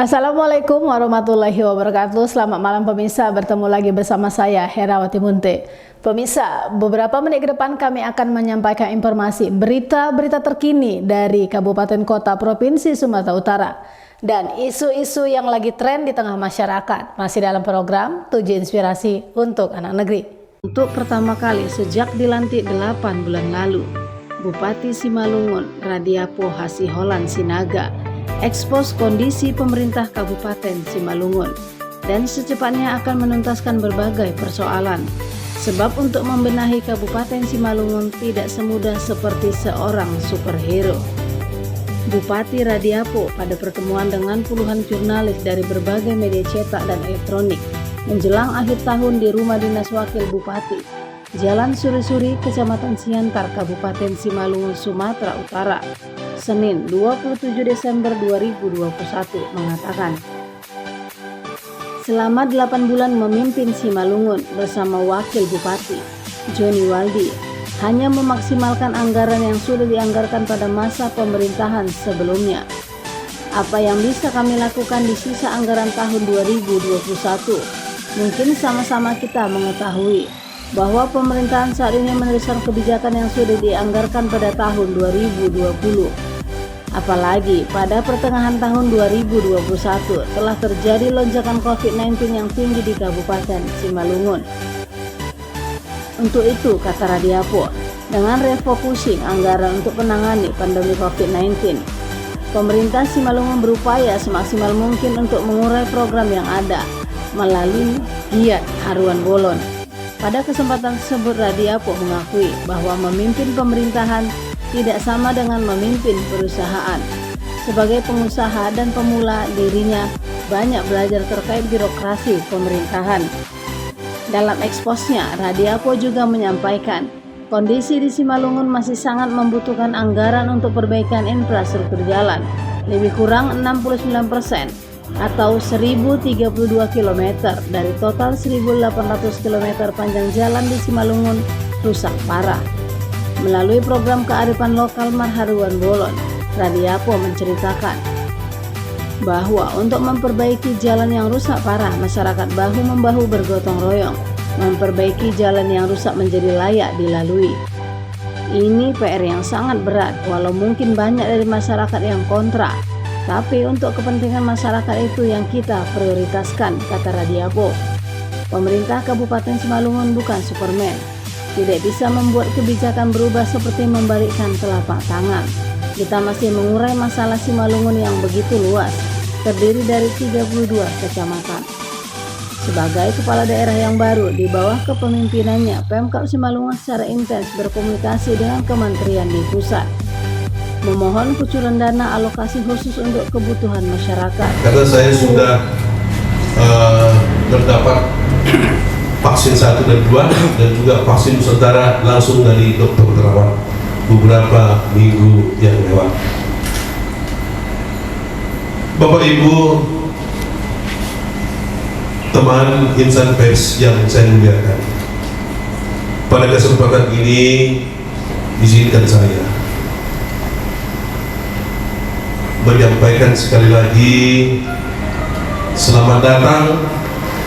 Assalamualaikum warahmatullahi wabarakatuh. Selamat malam pemirsa, bertemu lagi bersama saya Herawati Munte. Pemirsa, beberapa menit ke depan kami akan menyampaikan informasi berita-berita terkini dari Kabupaten Kota Provinsi Sumatera Utara dan isu-isu yang lagi tren di tengah masyarakat. Masih dalam program Tujuh Inspirasi untuk Anak Negeri. Untuk pertama kali sejak dilantik 8 bulan lalu, Bupati Simalungun Radiapo Hasiholan Sinaga ekspos kondisi pemerintah Kabupaten Simalungun dan secepatnya akan menuntaskan berbagai persoalan. Sebab untuk membenahi Kabupaten Simalungun tidak semudah seperti seorang superhero. Bupati Radiapo pada pertemuan dengan puluhan jurnalis dari berbagai media cetak dan elektronik menjelang akhir tahun di Rumah Dinas Wakil Bupati, Jalan Suri-Suri, Kecamatan Siantar, Kabupaten Simalungun, Sumatera Utara, Senin 27 Desember 2021 mengatakan, selama 8 bulan memimpin Simalungun bersama Wakil Bupati, Joni Waldi, hanya memaksimalkan anggaran yang sudah dianggarkan pada masa pemerintahan sebelumnya. Apa yang bisa kami lakukan di sisa anggaran tahun 2021? Mungkin sama-sama kita mengetahui bahwa pemerintahan saat ini meneruskan kebijakan yang sudah dianggarkan pada tahun 2020. Apalagi pada pertengahan tahun 2021 telah terjadi lonjakan COVID-19 yang tinggi di Kabupaten Simalungun. Untuk itu, kata Radiapo, dengan refocusing anggaran untuk menangani pandemi COVID-19, pemerintah Simalungun berupaya semaksimal mungkin untuk mengurai program yang ada melalui giat haruan bolon. Pada kesempatan tersebut, Radiapo mengakui bahwa memimpin pemerintahan tidak sama dengan memimpin perusahaan. Sebagai pengusaha dan pemula, dirinya banyak belajar terkait birokrasi pemerintahan. Dalam eksposnya, Radiapo juga menyampaikan kondisi di Simalungun masih sangat membutuhkan anggaran untuk perbaikan infrastruktur jalan, lebih kurang 69% atau 1032 km dari total 1800 km panjang jalan di Simalungun rusak parah. Melalui program kearifan lokal Marharuan Bolon, Radiapo menceritakan bahwa untuk memperbaiki jalan yang rusak parah, masyarakat bahu-membahu bergotong royong memperbaiki jalan yang rusak menjadi layak dilalui. Ini PR yang sangat berat, walau mungkin banyak dari masyarakat yang kontra, tapi untuk kepentingan masyarakat itu yang kita prioritaskan, kata Radiapo. Pemerintah Kabupaten Simalungun bukan Superman, tidak bisa membuat kebijakan berubah seperti membalikkan telapak tangan. Kita masih mengurai masalah Simalungun yang begitu luas, terdiri dari 32 kecamatan. Sebagai kepala daerah yang baru di bawah kepemimpinannya, Pemkab Simalungun secara intens berkomunikasi dengan kementerian di pusat, memohon kucuran dana alokasi khusus untuk kebutuhan masyarakat. Karena saya sudah terdapat vaksin 1 dan 2 dan juga vaksin Nusantara langsung dari Dr. Terawan beberapa minggu yang lewat. Bapak Ibu, teman insan pers yang saya muliakan, pada kesempatan ini izinkan saya menyampaikan sekali lagi selamat datang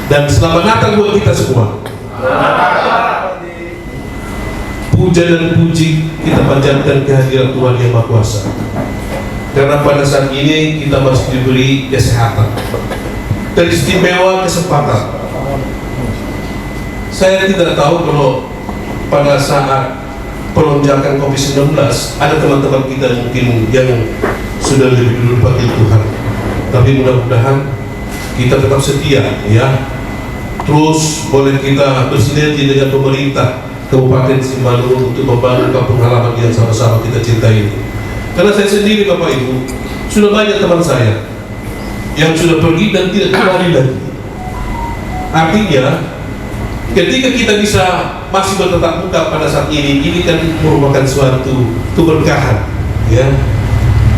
dan selamat Natal buat kita semua. Puja dan puji kita panjatkan kehadiran Tuhan Yang Maha Kuasa, karena pada saat ini kita masih diberi kesehatan dan istimewa kesempatan. Saya tidak tahu kalau pada saat pelonjakan COVID-19 ada teman-teman kita mungkin yang sudah lebih dulu pakai Tuhan, tapi mudah-mudahan kita tetap setia, ya. Terus boleh kita bersinergi dengan pemerintah Kabupaten Simalungun untuk membangun kampung halaman yang sama-sama kita cintai ini. Karena saya sendiri, Bapak Ibu, sudah banyak teman saya yang sudah pergi dan tidak kembali lagi. Artinya, ketika kita bisa masih bertatap muka pada saat ini kan merupakan suatu keberkahan, ya,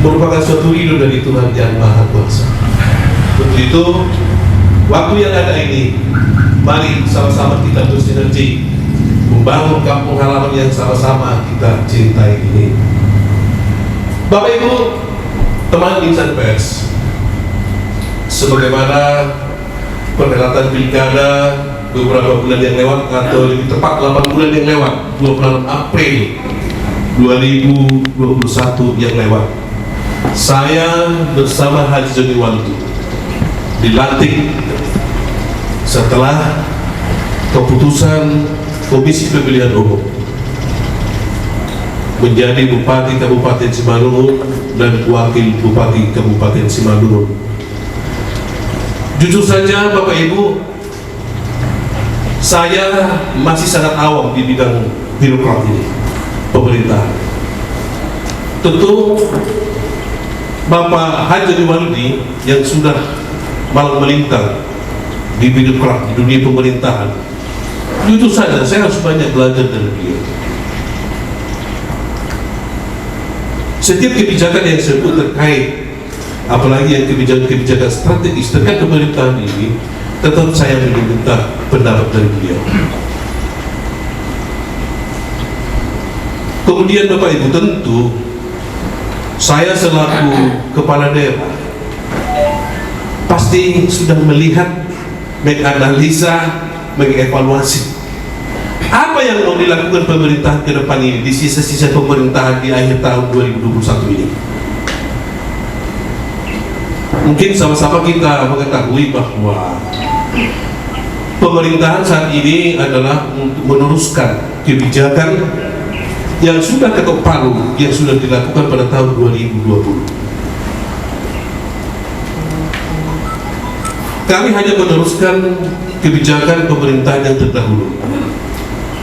merupakan suatu ridho dari Tuhan Yang Maha Kuasa. Untuk itu, waktu yang ada ini, mari sama-sama kita bersinergi membangun kampung halaman yang sama-sama kita cintai ini. Bapak Ibu, teman insan pers, sebagaimana perhelatan pilkada beberapa bulan yang lewat, atau lebih tepat 8 bulan yang lewat, 26 April 2021 yang lewat, saya bersama Haji Joni Waldi dilantik setelah keputusan Komisi Pemilihan Umum menjadi Bupati Kabupaten Simalungun dan Wakil Bupati Kabupaten Simalungun. Jujur saja Bapak Ibu, saya masih sangat awam di bidang birokrat ini, pemerintah. Tentu Bapak Haji Waldi yang sudah malang melintang di birokrat di dunia pemerintahan, jujur saja saya harus banyak belajar dari beliau. Setiap kebijakan yang disebut terkait, apalagi yang kebijakan strategis terkait pemerintahan ini, tetap saya meminta pendapat dari beliau. Kemudian Bapak Ibu, tentu saya selaku kepala daerah pasti sudah melihat, menganalisa, mengevaluasi apa yang mau dilakukan pemerintahan ke depan ini di sisa-sisa pemerintahan di akhir tahun 2021 ini. Mungkin sama-sama kita mengetahui bahwa pemerintahan saat ini adalah untuk meneruskan kebijakan yang sudah ketok palu yang sudah dilakukan pada tahun 2020. Kami hanya meneruskan kebijakan pemerintahan yang terdahulu,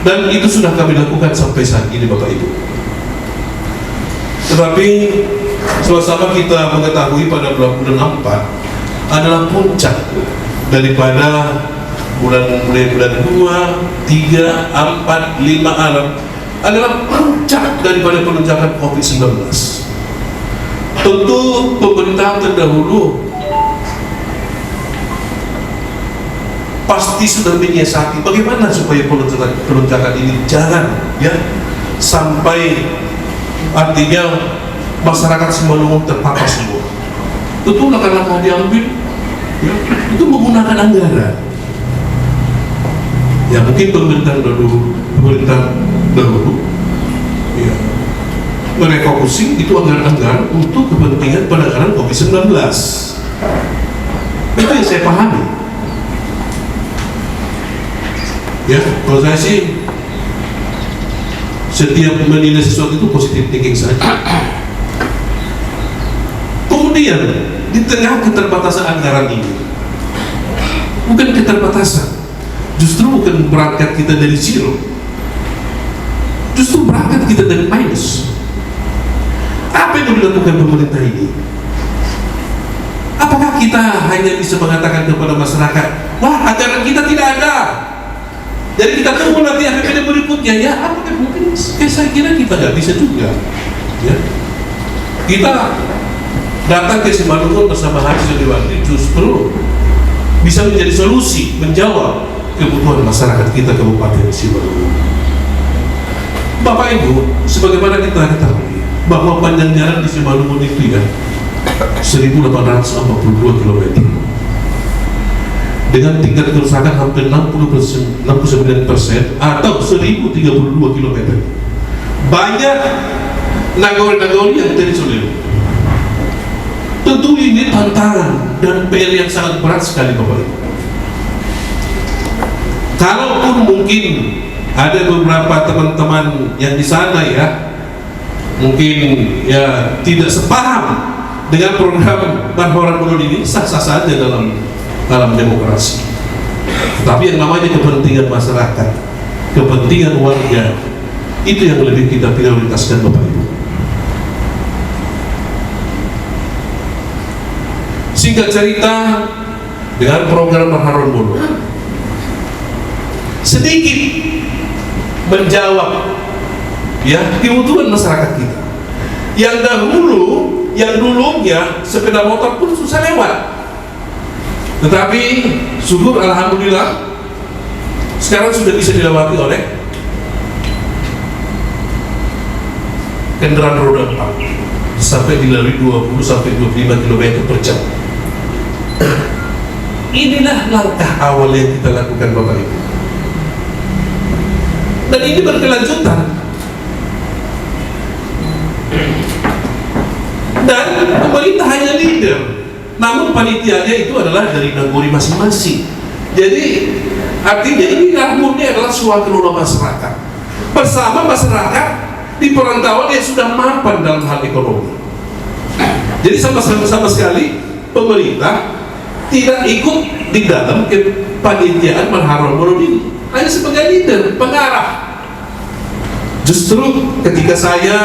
dan itu sudah kami lakukan sampai saat ini Bapak Ibu. Tetapi sama-sama kita mengetahui pada bulan 4 adalah puncak daripada mulai bulan 2, 3, 4, 5 Arab adalah puncak daripada pelonjakan COVID-19. Tentu pemerintahan terdahulu pasti sudah menyiasati bagaimana supaya pelonjakan ini jangan sampai artinya masyarakat Simalungun terpapar semua. Tentu langkah-langkah diambil itu menggunakan anggaran. Ya mungkin pemerintah dahulu merefocusing itu anggaran-anggaran untuk kepentingan penanganan COVID-19. Itu yang saya pahami. Ya, kalau saya sih setiap menilai sesuatu itu positif thinking saja. Kemudian di tengah keterbatasan anggaran ini, bukan keterbatasan, justru bukan berangkat kita dari zero, justru berangkat kita dari minus. Apa yang dilakukan pemerintah ini? Apakah kita hanya bisa mengatakan kepada masyarakat, wah anggaran kita tidak ada, jadi kita tunggu nanti APBD berikutnya? Ya, apakah mungkin? Saya kira kita nggak bisa juga. Ya. Kita datang ke Simalungun bersama Haji Joni Waldi justru bisa menjadi solusi menjawab kebutuhan masyarakat kita Kabupaten Simalungun. Bapak Ibu, sebagaimana kita ketahui bahwa panjang jalan di Simalungun itu 1.842 km. Dengan tingkat kerusakan hampir 69% atau 1032 km. Banyak nagori-nagori yang terisolir. Tentu ini tantangan dan PR yang sangat berat sekali Bapak Ibu. Kalaupun mungkin ada beberapa teman-teman yang di sana mungkin tidak sepaham dengan program Banhoran Menol ini, sah-sah saja dalam demokrasi. Tapi yang namanya kepentingan masyarakat, kepentingan warga, itu yang lebih kita prioritaskan Bapak Ibu. Singkat cerita, dengan program Banhoran Menol sedikit menjawab kebutuhan masyarakat kita. Yang dulunya sepeda motor pun susah lewat. Tetapi syukur alhamdulillah sekarang sudah bisa dilewati oleh kendaraan roda 4 sampai dilalui 20 sampai 25 km per jam. inilah langkah awal yang kita lakukan Bapak Ibu. Dan ini berkelanjutan. Dan pemerintah hanya leader, namun panitianya itu adalah dari nagori masing-masing. Jadi artinya ini murni adalah swaklola masyarakat bersama masyarakat di perantauan yang sudah mapan dalam hal ekonomi. Jadi sama sekali pemerintah tidak ikut di dalam kepanitiaan Manharon Morodini, hanya sebagai leader, pengarah. Justru ketika saya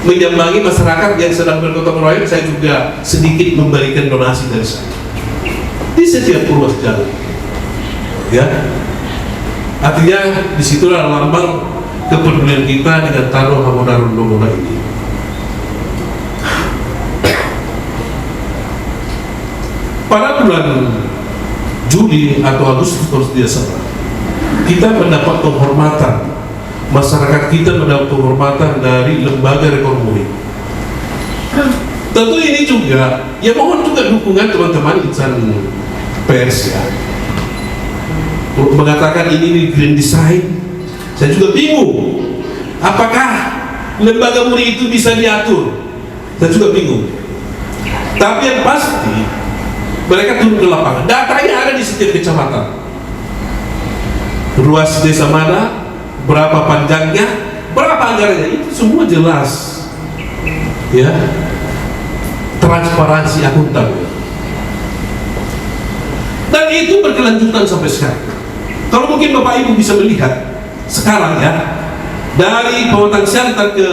menyambangi masyarakat yang sedang bergotong royong, saya juga sedikit memberikan donasi dari saya di setiap ruas jalan. Ya, artinya disitulah lambang kepedulian kita dengan Tanah Hamonarun Domona ini. Pada bulan Juli atau Agustus kalau tidak salah, kita mendapat penghormatan, masyarakat kita mendapat penghormatan dari lembaga ekonomi. Tentu ini juga, ya mohon juga dukungan teman-teman insan pers ya. Mengatakan ini green design, saya juga bingung. Apakah lembaga murni itu bisa diatur? Saya juga bingung. Tapi yang pasti mereka turun ke lapangan. Datanya ada di setiap kecamatan. Ruas desa mana, berapa panjangnya, berapa anggarannya, itu semua jelas. Ya, transparansi akuntabel. Dan itu berkelanjutan sampai sekarang. Kalau mungkin Bapak Ibu bisa melihat sekarang ya, dari Pematang Siantar ke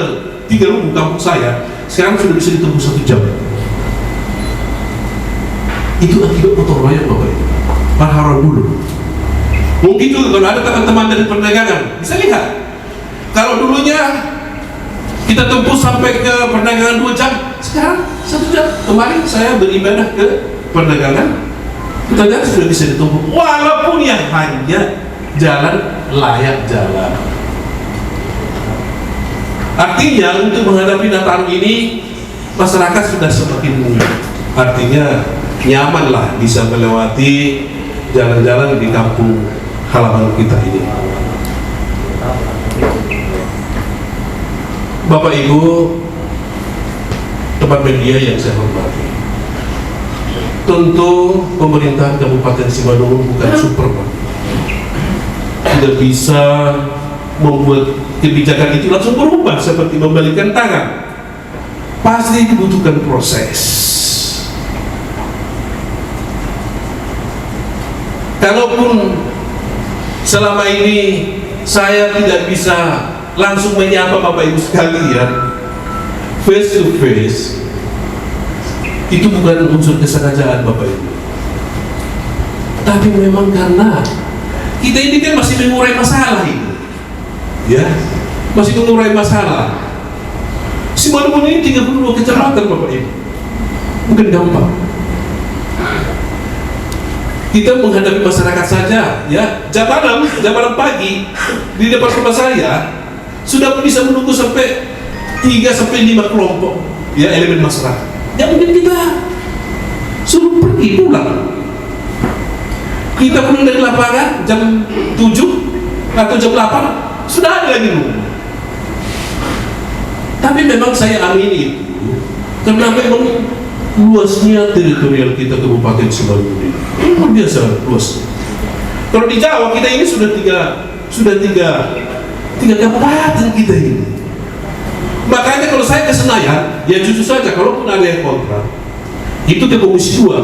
Tiga Lubu kampung saya, sekarang sudah bisa ditempuh 1 jam. Itu akibat gotong royong Bapak Ibu. Manharon dulu. Mungkin juga kalau ada teman-teman dari perdagangan bisa lihat. Kalau dulunya kita tempuh sampai ke perdagangan 2 jam, sekarang 1 jam. Kemarin saya beribadah ke perdagangan, perdagangan sudah bisa ditempuh, walaupun yang hanya jalan layak jalan. Artinya untuk menghadapi Nataru ini, masyarakat sudah semakin artinya nyaman lah bisa melewati jalan-jalan di kampung halaman kita ini. Bapak Ibu, teman media yang saya hormati, tentu pemerintahan Kabupaten Simalungun bukan Superman, tidak bisa membuat kebijakan itu langsung berubah seperti membalikkan tangan. Pasti dibutuhkan proses. Kalaupun selama ini saya tidak bisa langsung menyapa Bapak Ibu sekalian face to face, itu bukan unsur kesengajaan Bapak Ibu, tapi memang karena kita ini kan masih mengurai masalah ini, ya, masih mengurai masalah. Simalungun ini 32 kecamatan Bapak Ibu, bukan gampang. Kita menghadapi masyarakat saja, ya, jam 6 pagi di depan rumah saya sudah bisa menunggu sampai 3-5 kelompok, ya, elemen masyarakat. Ya mungkin kita suruh pergi pulang. Kita pulang dari lapangan jam 7 atau jam 8 sudah ada lagi nunggu. Tapi memang saya amini itu karena memang luasnya teritorial kita Kabupaten Simalungun ini luar biasa luas. Kalau di Jawa kita ini sudah tiga kabupaten kita ini. Makanya kalau saya ke Senayan, ya jujur saja, kalaupun ada yang kontra, itu ke Komisi 2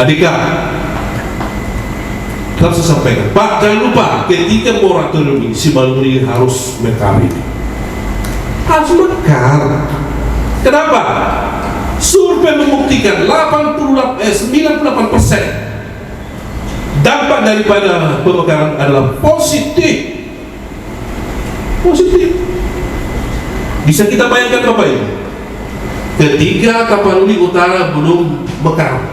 ADK harus saya sampaikan, Pak, jangan lupa ketika moratorium ini Simalungun ini harus mekar ini, harus mekar. Kenapa? Survei membuktikan 98% dampak daripada pemekaran adalah positif. Bisa kita bayangkan Bapak Ibu, ketika Tapanuli Utara belum mekar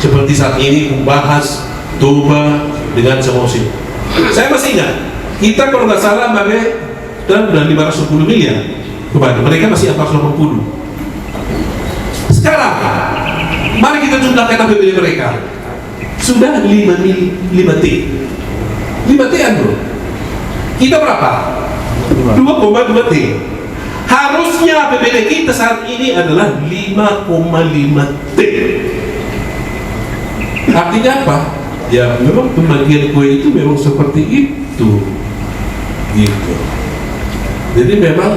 seperti saat ini membahas Toba dengan Samosir. Saya masih ingat, kita kalau nggak salah dalam 510 miliar kepada mereka masih 480. Sekarang Mari kita jumlahkan APBD mereka. Sudah 5 T. 5 T-an bro. Kita berapa? 2,2 T. Harusnya APBD kita saat ini adalah 5,5 T. Artinya apa? Ya memang pembagian kue itu memang seperti itu gitu. Jadi memang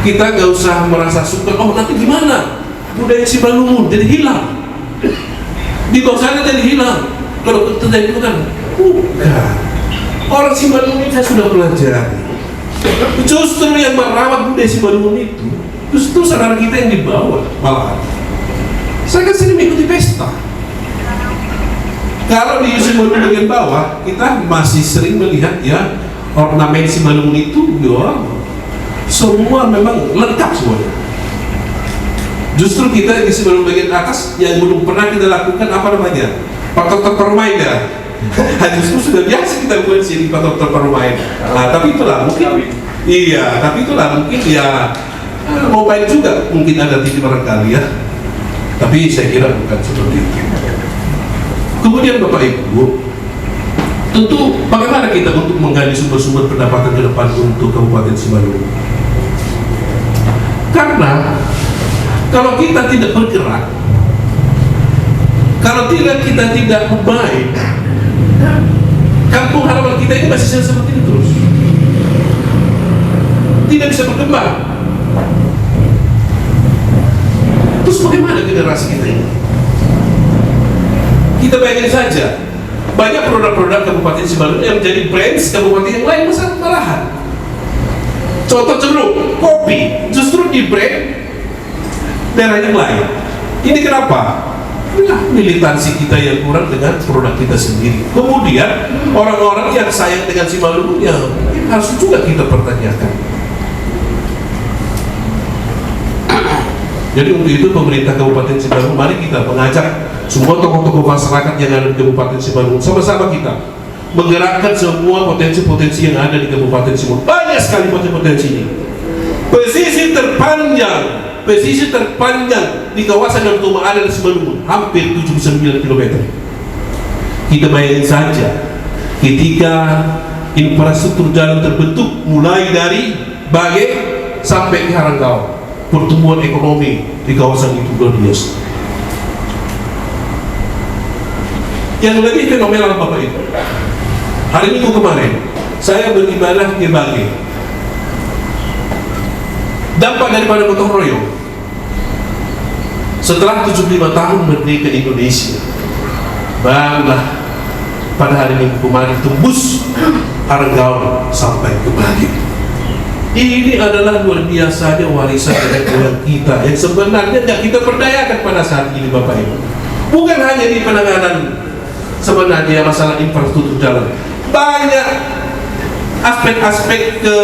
kita gak usah merasa suka, oh nanti gimana budaya Simalungun jadi hilang, di sana jadi hilang kalau terjadi itu kan bukan. Orang Simalungun ini saya sudah pelajari, justru yang merawat budaya Simalungun itu justru saudara kita yang di bawah. Malahan saya kan sering mengikuti pesta. Kalau di Simalungun bagian bawah kita masih sering melihat ya ornamen Simalungun itu ya semua memang lengkap semuanya. Justru kita di Simalungun bagian atas yang belum pernah kita lakukan apa namanya? Faktor permainan. Justru sudah biasa kita buat sini faktor permainan. Nah, tapi itulah mungkin iya, tapi itulah mungkin ya mobile juga mungkin ada TV barangkali ya. Tapi saya kira bukan seperti itu. Kemudian Bapak Ibu, tentu bagaimana kita untuk menggali sumber-sumber pendapatan ke depan untuk Kabupaten Simalungun? Karena kalau kita tidak bergerak, kalau kita tidak baik, kampung halaman kita ini masih seperti ini terus, tidak bisa berkembang. Terus bagaimana generasi kita ini? Kita bayangin saja, banyak produk-produk Kabupaten Simalungun yang menjadi brands kabupaten yang lain malahan. Contoh jeruk, kopi, justru di brand daerah yang lain. Ini kenapa? Inilah militansi kita yang kurang dengan produk kita sendiri. Kemudian orang-orang yang sayang dengan Simalungun ya harus juga kita pertanyakan. Jadi untuk itu pemerintah Kabupaten Simalungun, mari kita mengajak semua tokoh-tokoh masyarakat yang ada di Kabupaten Simalungun, sama-sama kita menggerakkan semua potensi-potensi yang ada di Kabupaten Simalungun. Banyak sekali potensi ini. Pesisir terpanjang di kawasan yang ada di Simalungun hampir 79 km. Kita bayangin saja ketika infrastruktur jalan terbentuk mulai dari Bage sampai ke Haranggao, pertumbuhan ekonomi di kawasan itu luar biasa. Yang lebih fenomenal Bapak Ibu, hari Minggu kemarin saya beribadah di Bage. Dampak daripada gotong royong setelah 75 tahun merdeka Indonesia, barulah pada hari Minggu kemarin tembus Haranggao sampai ke Bage. Ini adalah luar biasanya warisan nenek moyang kita yang sebenarnya tidak kita perdayakan pada saat ini Bapak Ibu. Bukan hanya di penanganan sebenarnya masalah infrastruktur jalan, banyak aspek-aspek ke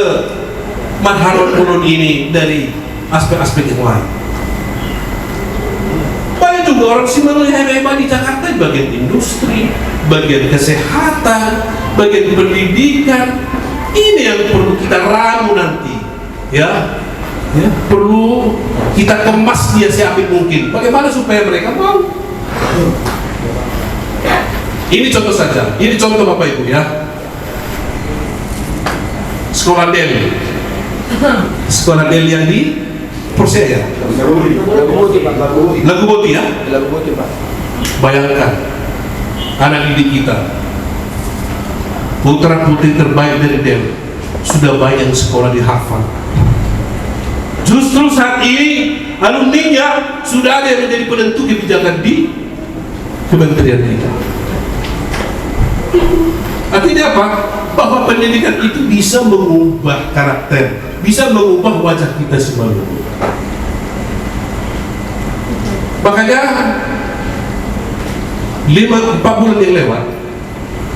Manharon ini dari aspek-aspek yang lain. Banyak juga orang Simalungun hebat di Jakarta di bagian industri, bagian kesehatan, bagian pendidikan. Ini yang perlu kita ramu nanti, ya, perlu kita kemas dia seapik mungkin. Bagaimana supaya mereka mau? Ini contoh saja, ini contoh Bapak Ibu ya. Sekolah Del yang di Persea, Lagu Boti ya. Bayangkan anak didik kita, putra putri terbaik dari Del, sudah banyak sekolah di Harvard. Justru saat ini alumninya sudah ada yang menjadi penentu kebijakan di Kementerian kita. Artinya apa? Bahwa pendidikan itu bisa mengubah karakter, bisa mengubah wajah kita Simalungun. Makanya 4 bulan yang lewat,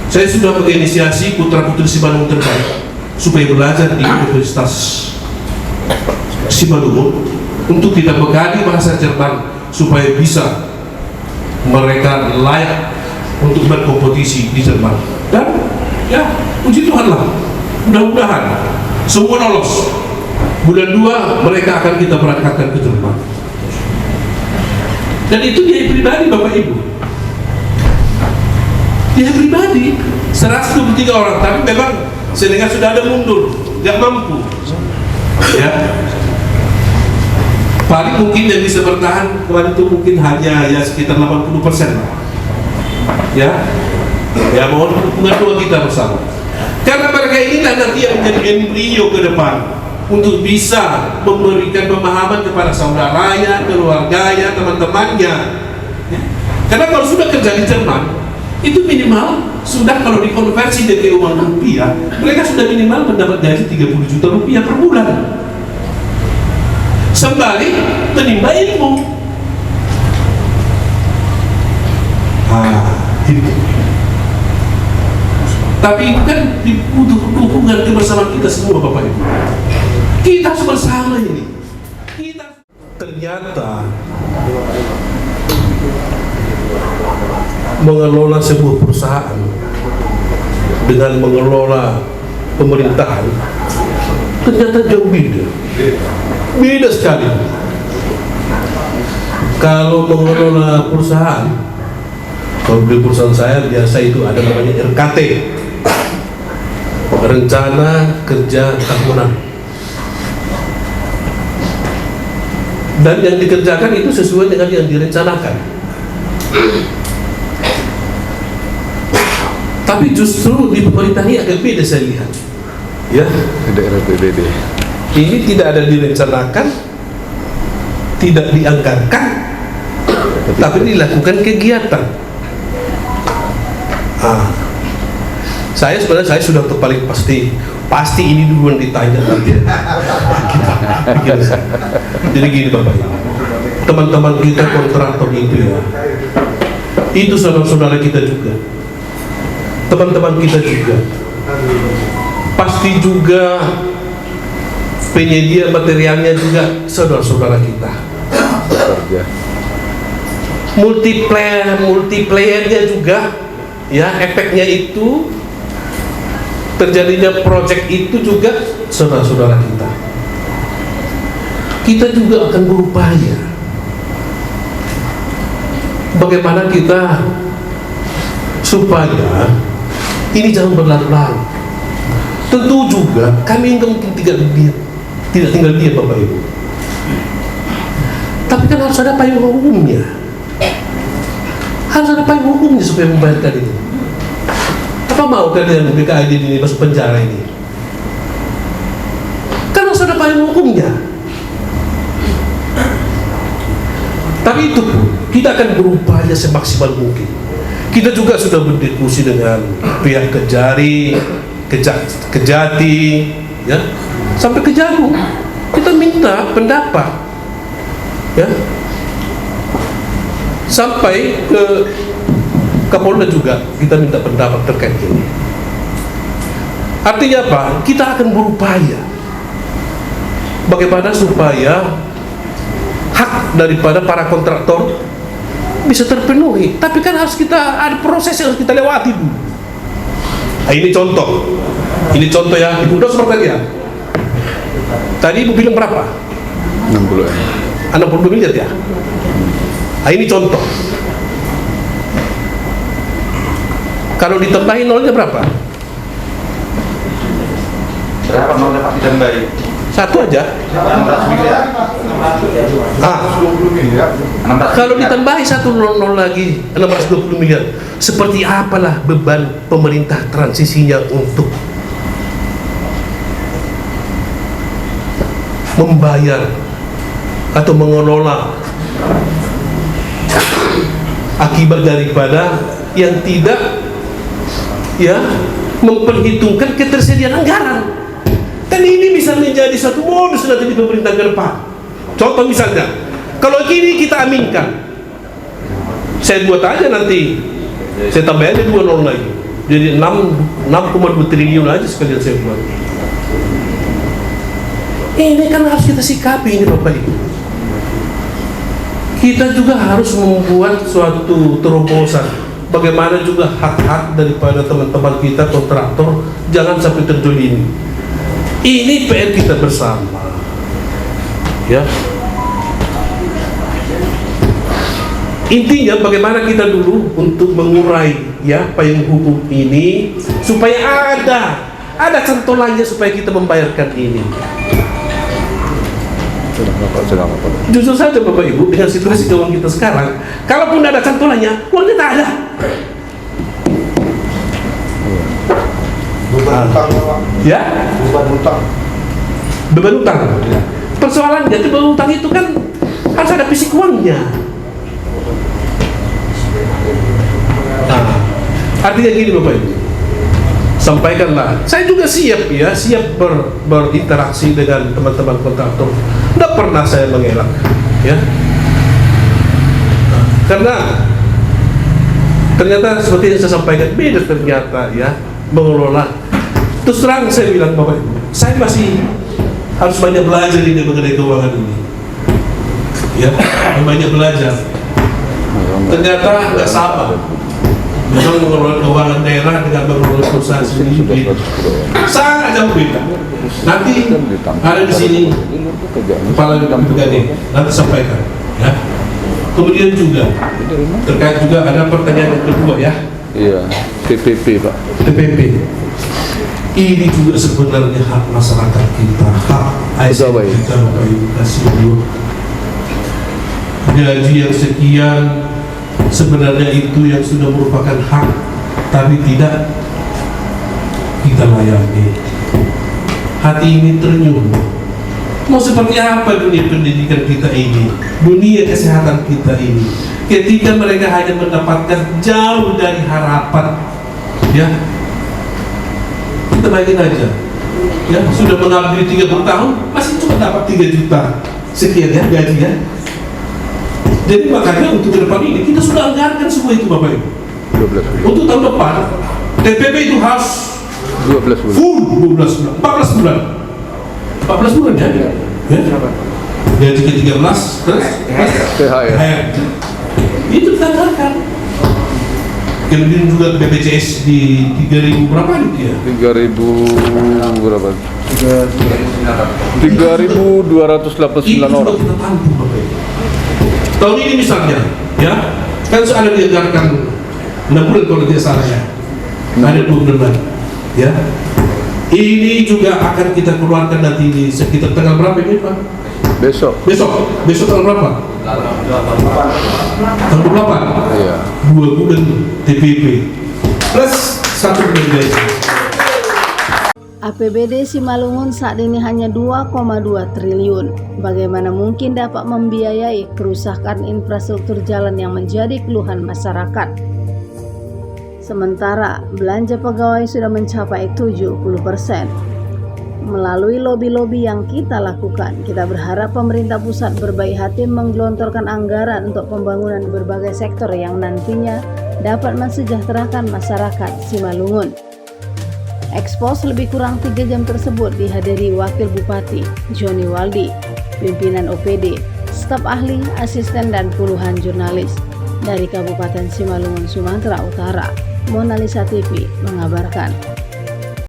saya sudah menginisiasi putra-putri Simalungun terbaik supaya belajar di Universitas Simalungun untuk kita bekali bahasa Jerman supaya bisa mereka layak untuk berkompetisi di Jerman. Dan ya puji Tuhan lah, mudah-mudahan semua lolos. Bulan 2 mereka akan kita berangkatkan ke Jerman. Dan itu dia pribadi Bapak Ibu. Dia pribadi 123 orang, tapi memang Senegal sudah ada mundur, nggak mampu. Ya. Paling mungkin yang bisa bertahan kemarin itu mungkin hanya ya sekitar 80% lah. Ya mohon dukungan doa kita bersama. Karena mereka inilah nanti yang menjadi embrio ke depan untuk bisa memberikan pemahaman kepada saudaranya, keluarganya, teman-temannya. Ya. Karena kalau sudah kerja di Jerman, itu minimal sudah kalau dikonversi dari uang rupiah, mereka sudah minimal mendapat gaji 30 juta rupiah per bulan. Sembari menimba ilmu. Itu. Tapi itu kan butuh dukungan kebersamaan kita semua Bapak Ibu. Kita harus bersama ini. Ternyata mengelola sebuah perusahaan dengan mengelola pemerintahan ternyata jauh beda sekali. Kalau mengelola perusahaan, kalau di perusahaan saya biasa itu ada namanya RKT, rencana kerja tahunan, dan yang dikerjakan itu sesuai dengan yang direncanakan. Tapi justru di pemerintah ini agak beda saya lihat. Ya, ada RPBD. Ini tidak ada direncanakan, tidak dianggarkan, tapi dilakukan kegiatan. Saya sebenarnya sudah paling pasti ini duluan ditanya nanti. Jadi gini Bapak Ibu, teman-teman kita kontraktor itu ya, itu saudara-saudara kita juga, teman-teman kita juga, pasti juga penyedia materialnya juga saudara-saudara kita. Multiplayernya juga, ya efeknya itu terjadinya project itu juga saudara-saudara kita. Kita juga akan berupaya bagaimana kita supaya ini jangan berlarut-larut. Tentu juga kami enggak mungkin tidak tinggal diam Bapak Ibu. Tapi kan harus ada payung hukumnya. Harus ada payung hukumnya supaya membayarkan itu. Apa mau kalian BKID ini masuk penjara ini? Kan harus ada payung hukumnya. Tapi itu pun kita akan berupaya semaksimal mungkin. Kita juga sudah berdiskusi dengan pihak Kejari, Kejati, ya, sampai Kejagung. Kita minta pendapat, ya, sampai ke Kapolda juga kita minta pendapat terkait ini. Artinya apa? Kita akan berupaya bagaimana supaya hak daripada para kontraktor bisa terpenuhi. Tapi kan harus kita ada proses yang harus kita lewati dulu. Nah, ini contoh ya. Ibu Dos seperti ya. Tadi Ibu bilang berapa? 60 miliar ya. Nah, ini contoh. Kalau ditambahin nolnya berapa? Berapa nolnya Pak ditambahin? Satu aja. 16 miliar. Kalau ditambahi 100 lagi 620 miliar. Seperti apalah beban pemerintah transisinya untuk membayar atau mengelola akibat daripada yang tidak, ya, memperhitungkan ketersediaan anggaran. Dan ini bisa menjadi satu modus nanti di pemerintahan ke depan. Contoh misalnya, kalau ini kita aminkan, saya buat aja nanti, saya tambah aja 20 lagi, jadi 6,2 triliun aja sekalian saya buat. Ini kan harus kita sikapi ini Bapak Ibu. Kita juga harus membuat suatu terobosan. Bagaimana juga hak-hak daripada teman-teman kita kontraktor jangan sampai terjolimi. Ini PR kita bersama, ya. Intinya bagaimana kita dulu untuk mengurai ya payung hukum ini supaya ada cantolannya supaya kita membayarkan ini. Sedang apa? Jujur saja Bapak Ibu, dengan situasi keuangan kita sekarang, kalaupun ada cantolannya, uangnya tak ada. Beban utang, Pak. Ya, Beban utang. beban utang. Persoalannya beban utang itu kan harus ada fisik uangnya. Nah, artinya gini Bapak Ibu, sampaikanlah. Saya juga siap ya, siap berinteraksi dengan teman-teman kontraktor. Tidak pernah saya mengelak, ya. Nah, karena ternyata seperti yang saya sampaikan beda ternyata ya mengelola. Terus terang saya bilang Bapak Ibu, saya masih harus banyak belajar ini mengenai keuangan ini. Ya, banyak belajar. Ternyata nggak sama. Memang mengelola keuangan daerah dengan mengelola perusahaan sendiri sangat jauh beda. Nanti ada di sini kepala BPKD nanti sampaikan. Ya. Kemudian juga terkait juga ada pertanyaan yang kedua ya. Iya, TPP Pak. TPP. Ini juga sebenarnya hak masyarakat kita, hak ASN kita, Bapak Ibu kasih dulu. Gaji yang sekian sebenarnya itu yang sudah merupakan hak, tapi tidak kita layani. Hati ini ternyuh. Mau seperti apa dunia pendidikan kita ini, dunia kesehatan kita ini, ketika mereka hanya mendapatkan jauh dari harapan, ya. Kita bayangin aja, ya sudah mengabdi 30 tahun, masih cuma dapat 3 juta sekian ya gaji ya. Jadi makanya untuk ke depan ini kita sudah anggarkan semua itu Bapak Ibu. 12 bulan. Untuk tahun depan TPP itu harus 12 bulan. full 12 bulan, 14 bulan. 14 bulan ya. Ya. Gaji ke-13 terus THR. itu kita anggarkan. Kemudian juga BPJS di 3.000 berapa itu ya? 3.000 berapa? 3.289 Itu orang. kita tampung Bapak Ibu. Tahun ini misalnya, ya kan ada dianggarkan 6 bulan kalau tidak salah ya, ada 2 bulan, ya. Ini juga akan kita keluarkan nanti di sekitar tanggal berapa ini Pak? Besok. Besok tanggal berapa? Tanggal 28. Iya. 2 bulan TPP plus 1 bulan gaji. APBD Simalungun saat ini hanya 2,2 triliun. Bagaimana mungkin dapat membiayai kerusakan infrastruktur jalan yang menjadi keluhan masyarakat? Sementara belanja pegawai sudah mencapai 70%. Melalui lobi-lobi yang kita lakukan, kita berharap pemerintah pusat berbaik hati menggelontorkan anggaran untuk pembangunan berbagai sektor yang nantinya dapat mensejahterakan masyarakat Simalungun. Ekspos lebih kurang 3 jam tersebut dihadiri Wakil Bupati Joni Waldi, pimpinan OPD, staf ahli, asisten dan puluhan jurnalis dari Kabupaten Simalungun, Sumatera Utara. Mona Lisa TV mengabarkan.